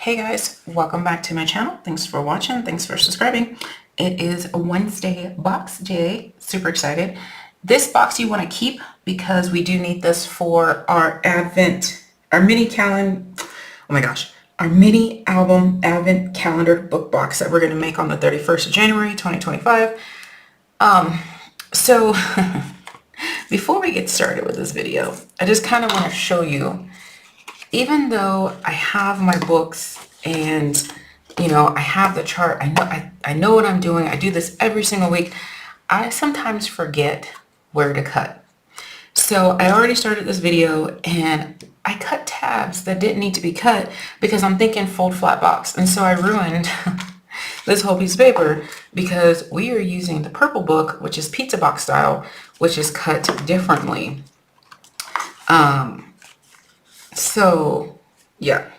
Hey guys, welcome back to my channel. Thanks for watching. Thanks for subscribing. It is a Wednesday box day. Super excited. This box you want to keep because we do need this for our our mini calendar. Oh my gosh, our mini album Advent calendar book box that we're going to make on the 31st of January, 2025. So before we get started with this video, I just kind of want to show you, even though I have my books and I have the chart, I know what I'm doing. I do this every single week. I sometimes forget where to cut. So I already started this video and I cut tabs that didn't need to be cut because I'm thinking fold flat box. And so I ruined this whole piece of paper because we are using the purple book, which is pizza box style, which is cut differently. So yeah,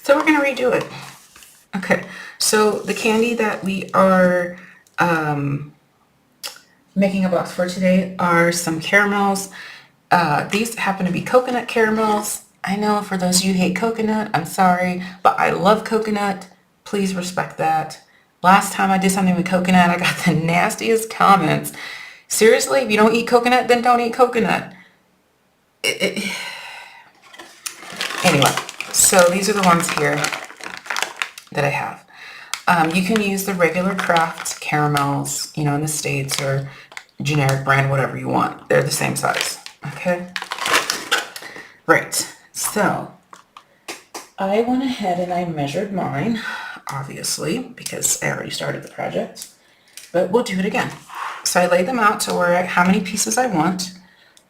so we're gonna redo it. Okay, so the candy that we are making a box for today are some caramels. These happen to be coconut caramels. I know for those of you who hate coconut, I'm sorry, but I love coconut. Please respect that. Last time I did something with coconut, I got the nastiest comments. Seriously, if you don't eat coconut, then don't eat coconut. Anyway, so these are the ones here that I have. You can use the regular craft caramels, in the States, or generic brand, whatever you want. They're the same size, okay? Right, so I went ahead and I measured mine, obviously, because I already started the project, but we'll do it again. So I laid them out to where how many pieces I want,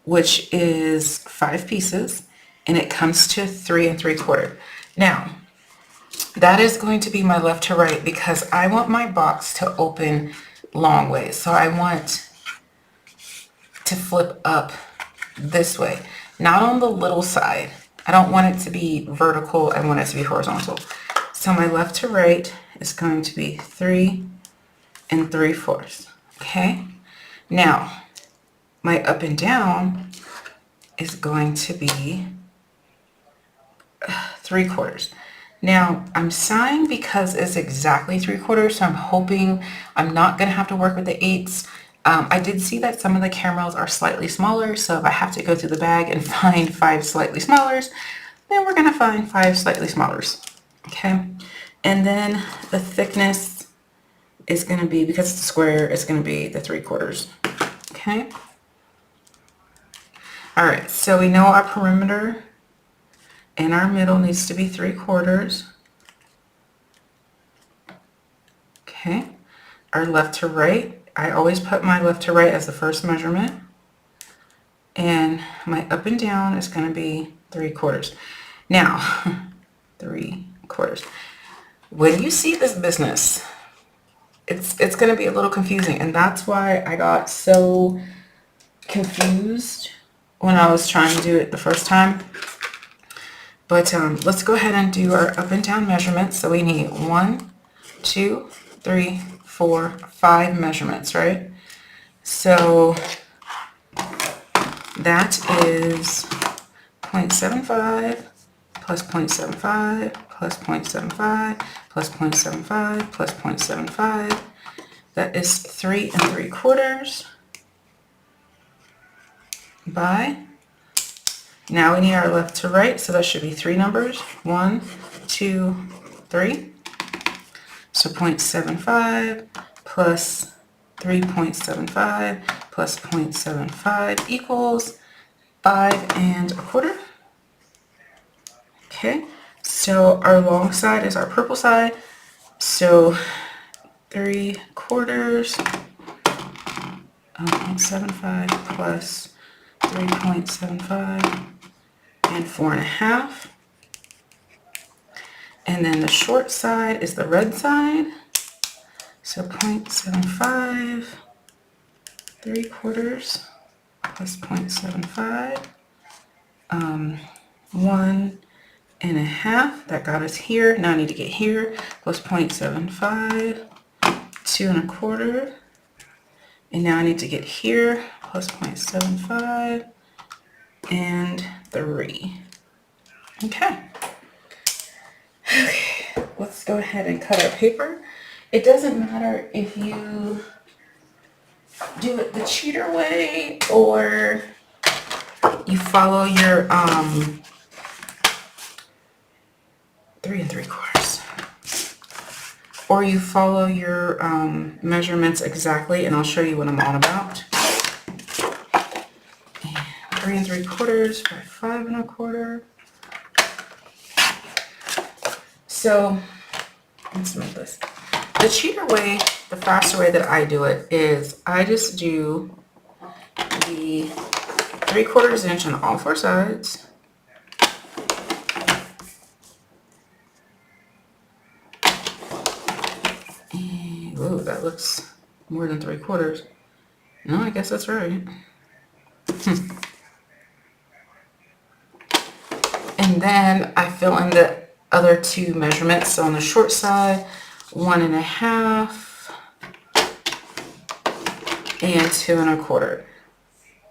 which is 5 pieces, and it comes to 3 3/4. Now, that is going to be my left to right because I want my box to open long ways. So I want to flip up this way, not on the little side. I don't want it to be vertical. I want it to be horizontal. So my left to right is going to be 3 3/4. Okay. Now, my up and down is going to be 3/4. Now, I'm sighing because it's exactly 3/4, so I'm hoping I'm not going to have to work with the 8s. I did see that some of the caramels are slightly smaller, so if I have to go through the bag and find 5 slightly smallers, then we're going to find 5 slightly smallers. Okay, and then the thickness is going to be, because it's a square, it's going to be the 3/4. Okay. All right, so we know our perimeter and our middle needs to be 3/4. Okay, our left to right, I always put my left to right as the first measurement. And my up and down is going to be 3/4. Now, 3/4. When you see this business, it's going to be a little confusing. And that's why I got so confused when I was trying to do it the first time. But let's go ahead and do our up and down measurements. So we need 1, 2, 3, 4, 5 measurements, right? So that is 0.75 plus 0.75 plus 0.75 plus 0.75 plus 0.75. That is 3 3/4 by. Now we need our left to right, so that should be 3 numbers. 1, 2, 3. So 0.75 plus 3.75 plus 0.75 equals 5 1/4. Okay, so our long side is our purple side. So 3/4 0.75 plus 3.75 and 4 1/2. And then the short side is the red side. So 0.75 3/4 plus 0.75, 1 1/2. That got us here. Now I need to get here. Plus 0.75, 2 1/4. And now I need to get here. Plus 0.75 and 3. Okay. Okay, let's go ahead and cut our paper. It doesn't matter if you do it the cheater way or you follow your 3 3/4, or you follow your measurements exactly, and I'll show you what I'm on about. 3 3/4 by 5 1/4. So let's make this. The cheater way, the faster way that I do it is I just do the 3/4 inch on all 4 sides. And, ooh, that looks more than 3/4. No, I guess that's right. And then I fill in the other 2 measurements. So on the short side, 1 1/2 and 2 1/4.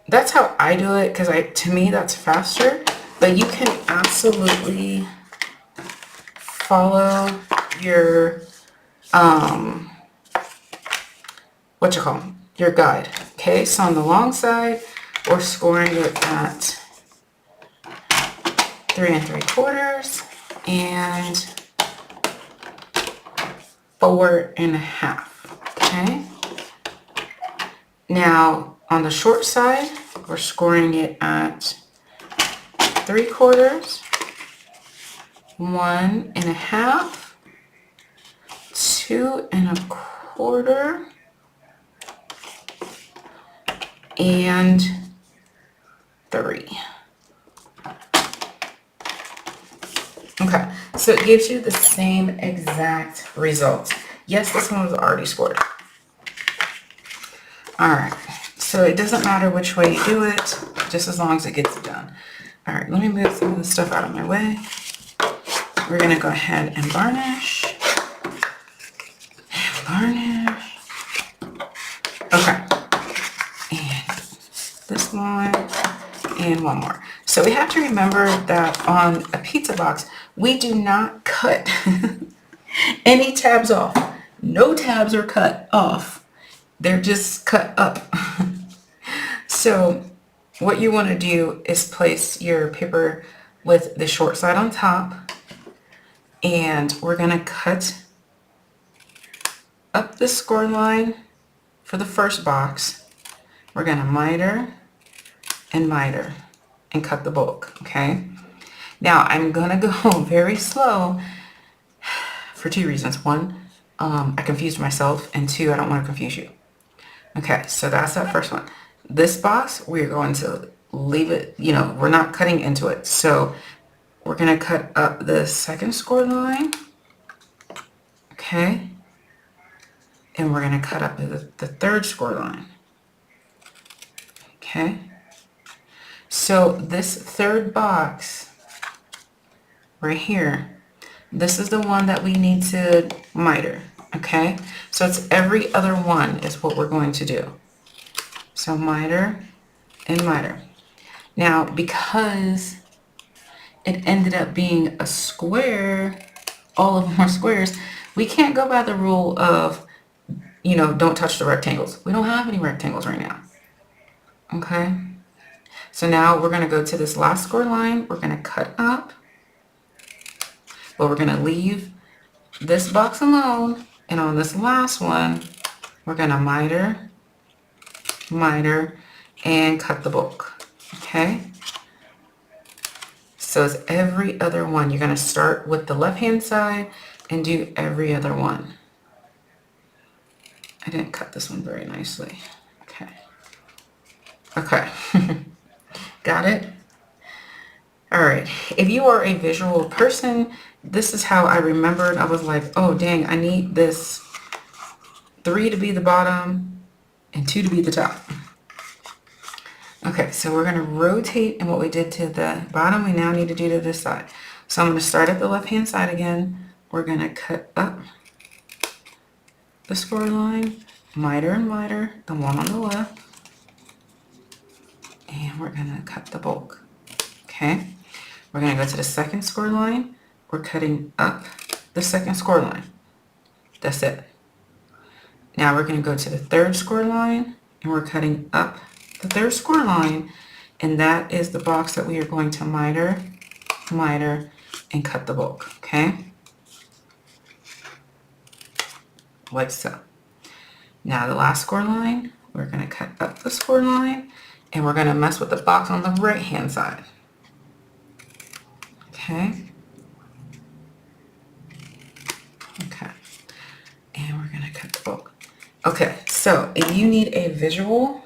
That's how I do it because to me that's faster. But you can absolutely follow your your guide. Okay, so on the long side, we're scoring it at 3 3/4 and 4 1/2. Okay. Now on the short side, we're scoring it at 3/4, 1 1/2, 2 1/4, and 3. Okay, so it gives you the same exact results. Yes, this one was already scored. All right, so it doesn't matter which way you do it, just as long as it gets done. All right, let me move some of the stuff out of my way. We're gonna go ahead and varnish. Varnish. Okay, and this one, and one more. So we have to remember that on a pizza box, we do not cut any tabs off. No tabs are cut off. They're just cut up. So what you want to do is place your paper with the short side on top, and we're going to cut up the score line for the first box. We're going to miter and cut the bulk. Okay, now I'm gonna go very slow for 2 reasons. 1, I confused myself, and 2, I don't want to confuse you. Okay, so that's that first one. This box, we're going to leave it, we're not cutting into it. So we're gonna cut up the second score line. Okay, and we're gonna cut up the third score line. Okay, so this third box right here, this is the one that we need to miter. Okay, so it's every other one is what we're going to do. So miter and miter. Now, because it ended up being a square, all of them are squares, we can't go by the rule of, don't touch the rectangles. We don't have any rectangles right now. Okay, so now we're going to go to this last score line. We're going to cut up, but we're going to leave this box alone. And on this last one, we're going to miter, and cut the bulk. Okay, so it's every other one. You're going to start with the left hand side and do every other one. I didn't cut this one very nicely. Okay. Got it? All right, if you are a visual person, this is how I remembered. I was like, oh dang, I need this 3 to be the bottom and 2 to be the top. Okay, so we're going to rotate, and what we did to the bottom, we now need to do to this side. So I'm going to start at the left hand side again. We're going to cut up the score line, miter and miter, the one on the left, and we're going to cut the bulk. Okay, we're going to go to the second score line. We're cutting up the second score line. That's it. Now we're going to go to the third score line, and we're cutting up the third score line, and that is the box that we are going to miter, and cut the bulk, okay? Like so. Now the last score line, we're going to cut up the score line, and we're going to mess with the box on the right hand side. Okay. Okay. And we're going to cut the bulk. Okay, so if you need a visual,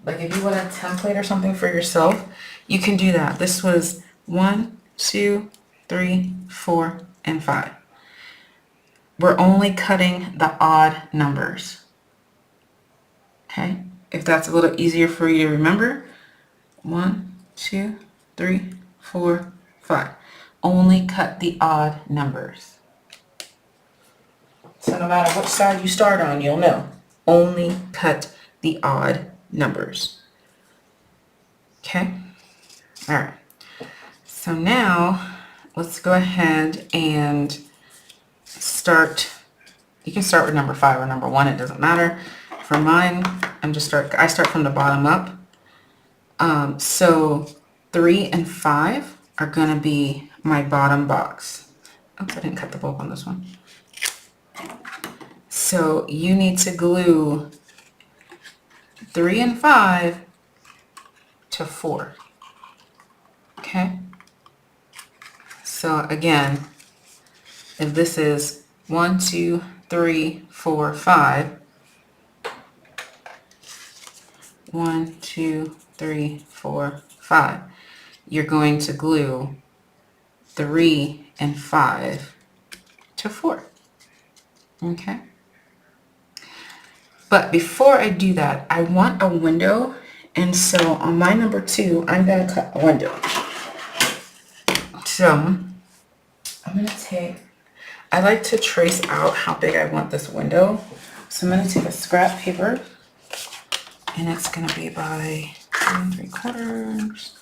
like if you want a template or something for yourself, you can do that. This was 1, 2, 3, 4, and 5. We're only cutting the odd numbers. Okay, if that's a little easier for you to remember, 1, 2, 3, 4, 5. Only cut the odd numbers. So no matter which side you start on, you'll know. Only cut the odd numbers. Okay? All right. So now let's go ahead and start. You can start with number 5 or number 1, it doesn't matter. For mine, I start from the bottom up. So 3 and 5 are gonna be my bottom box. Oops, I didn't cut the bulk on this one. So you need to glue 3 and 5 to 4. Okay? So again, if this is 1, 2, 3, 4, 5, 1, 2, 3, 4, 5, you're going to glue 3 and 5 to 4. Okay? But before I do that, I want a window, and so on my number 2, I'm going to cut a window. So I'm going to take, I like to trace out how big I want this window. So I'm going to take a scrap paper, and it's going to be by 2 3/4.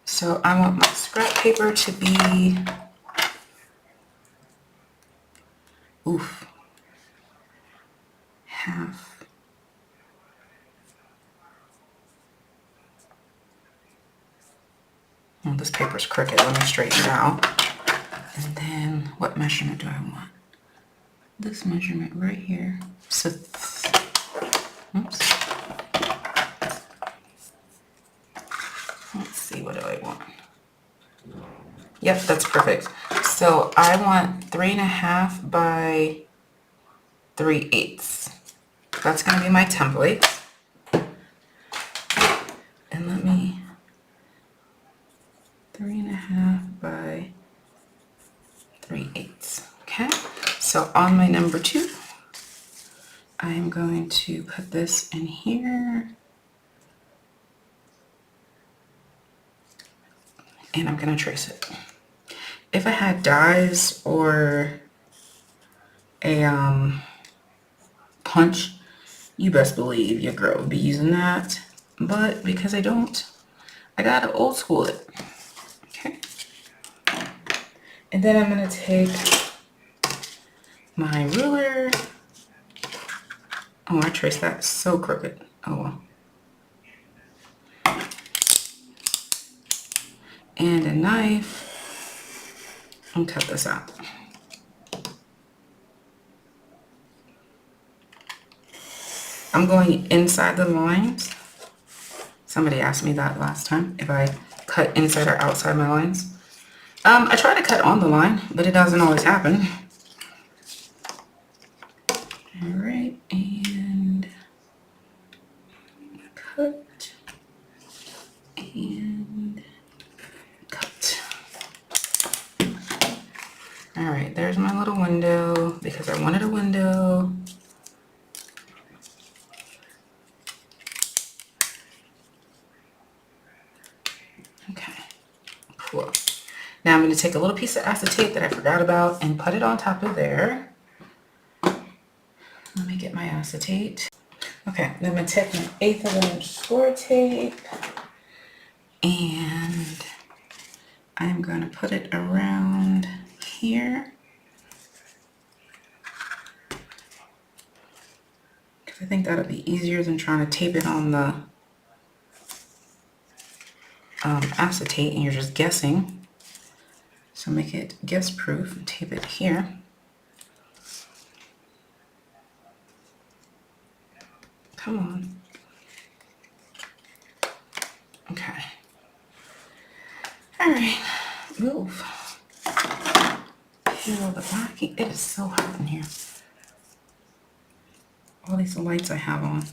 So I want my scrap paper to be, half. Oh, this paper's crooked. Let me straighten it out. And then what measurement do I want? This measurement right here. So, oops. Let's see, what do I want? Yep, that's perfect. So I want 3.5 by 3/8. That's going to be my template. And let me, 3.5 by 3/8. Okay, so on my number 2, I'm going to put this in here. And I'm going to trace it. If I had dies or a punch, you best believe your girl would be using that. But because I don't, I gotta old school it. Okay. And then I'm gonna take my ruler. Oh, I traced that so crooked. Oh well. And a knife, and cut this out. I'm going inside the lines. Somebody asked me that last time, if I cut inside or outside my lines. I try to cut on the line, but it doesn't always happen. All right, and cut, and cut. All right, there's my little window, because I wanted a window. Okay, cool. Now I'm going to take a little piece of acetate that I forgot about and put it on top of there. Let me get my acetate. Okay, then I'm going to take my 1/8 of an inch score tape and I'm going to put it around here because I think that'll be easier than trying to tape it on the acetate and you're just guessing. So make it guess proof and tape it here. Come on. Okay. All right, move. Feel the backing. It is so hot in here. All these lights I have on.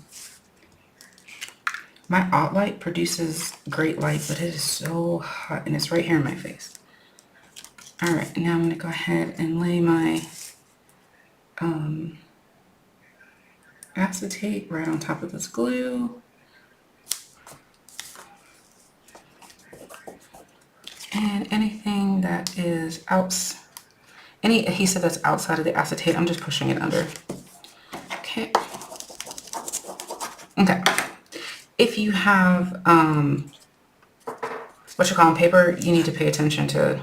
My alt light produces great light, but it is so hot and it's right here in my face. All right, now I'm gonna go ahead and lay my acetate right on top of this glue. And anything that is any adhesive that's outside of the acetate, I'm just pushing it under. Okay. Okay. If you have what you call paper, you need to pay attention to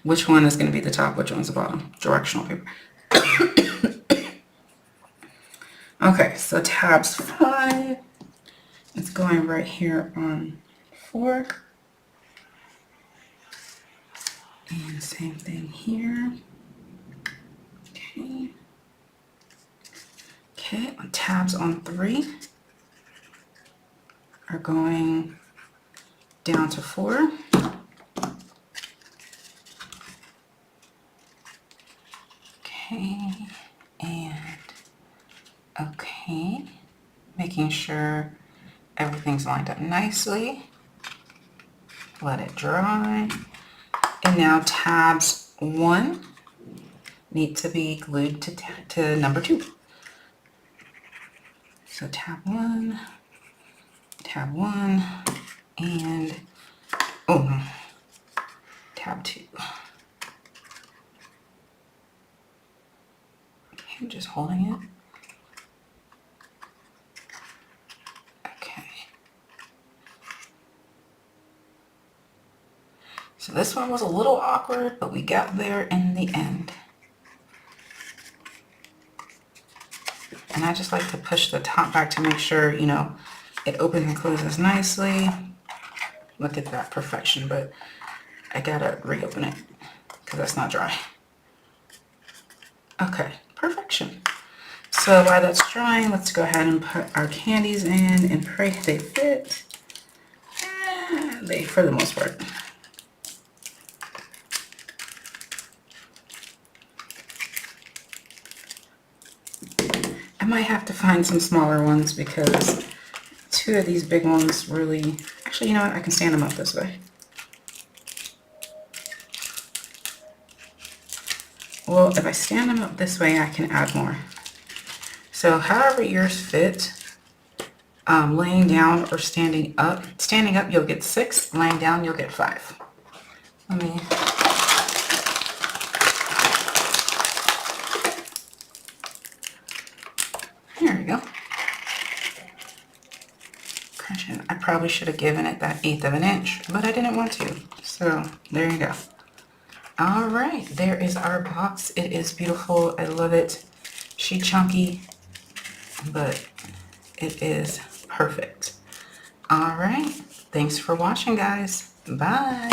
which one is going to be the top, which one's the bottom. Directional paper. Okay, so tabs 5. It's going right here on 4. And same thing here. Okay. Okay, tabs on 3 are going down to 4. Okay, and okay, making sure everything's lined up nicely. Let it dry. And now tabs 1 need to be glued to number 2. So tab 1, and tab 2. Okay, I'm just holding it. Okay. So this one was a little awkward, but we got there in the end. And I just like to push the top back to make sure, you know, it opens and closes nicely. Look at that perfection, but I gotta reopen it because that's not dry. Okay, perfection. So while that's drying, let's go ahead and put our candies in and pray they fit. And they, for the most part. I might have to find some smaller ones because 2 of these big ones really, actually, you know what? I can stand them up this way. Well, if I stand them up this way, I can add more. So however yours fit, laying down or standing up. Standing up, you'll get 6. Laying down, you'll get 5. Let me... Here we go. I probably should have given it that 1/8 of an inch, but I didn't want to. So there you go. All right, there is our box. It is beautiful. I love it. She's chunky, but it is perfect. All right. Thanks for watching, guys. Bye.